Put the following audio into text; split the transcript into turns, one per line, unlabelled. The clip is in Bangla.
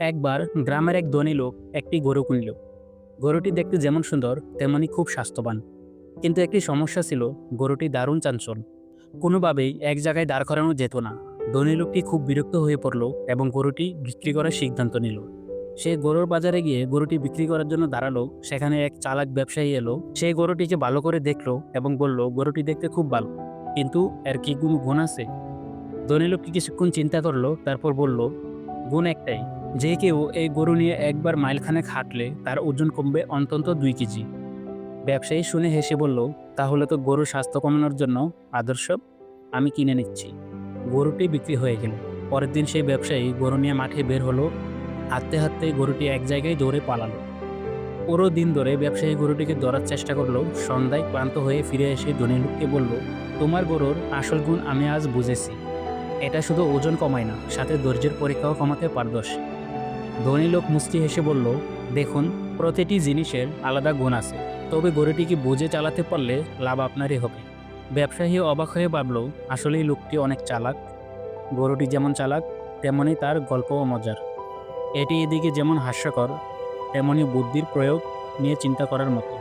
একবার গ্রামের এক ধনী লোক একটি গরু কিনল। গরুটি দেখতে যেমন সুন্দর তেমনি খুব স্বাস্থ্যবান। কিন্তু একটি সমস্যা ছিল, গরুটি দারুণ চাঞ্চল। কোনোভাবেই এক জায়গায় দাঁড় করানো যেত না। ধনী লোকটি খুব বিরক্ত হয়ে পড়ল এবং গরুটি বিক্রি করার সিদ্ধান্ত নিল। সে গরুর বাজারে গিয়ে গরুটি বিক্রি করার জন্য দাঁড়ালো। সেখানে এক চালাক ব্যবসায়ী এলো। সেই গরুটিকে ভালো করে দেখলো এবং বলল, গরুটি দেখতে খুব ভালো, কিন্তু এর কি কোনো গুণ আছে? ধনী লোকটি কিছুক্ষণ চিন্তা করলো, তারপর বলল, গুণ একটাই, যে কেউ এই গরু নিয়ে একবার মাইলখানেক হাঁটলে তার ওজন কমবে অন্তত 2 কেজি। ব্যবসায়ী শুনে হেসে বলল, তাহলে তো গরুর স্বাস্থ্য কমানোর জন্য আদর্শ, আমি কিনে নিচ্ছি। গরুটি বিক্রি হয়ে গেল। পরের দিন সেই ব্যবসায়ী গরু নিয়ে মাঠে বের হলো। হাঁটতে হাঁটতে গরুটি এক জায়গায় দৌড়ে পালালো। পুরো দিন ধরে ব্যবসায়ী গরুটিকে ধরার চেষ্টা করলো। সন্ধ্যায় ক্লান্ত হয়ে ফিরে এসে ধনী লোককে বলল, তোমার গরুর আসল গুণ আমি আজ বুঝেছি। এটা শুধু ওজন কমায় না, সাথে ধৈর্যের পরীক্ষাও কমাতে পারদর্শী। ধনী লোক মুচকি হেসে বলল, দেখুন, প্রতিটি জিনিসের আলাদা গুণ আছে, তবে গরুটিকে বুঝে চালাতে পারলে লাভ আপনারই হবে। ব্যবসায়ী অবাক হয়ে ভাবল, আসলেই লোকটি অনেক চালাক। গরুটি যেমন চালাক, তেমনি তার গল্পও মজার। এটি এদিকে যেমন হাস্যকর, তেমনি বুদ্ধির প্রয়োগ নিয়ে চিন্তা করার মতো।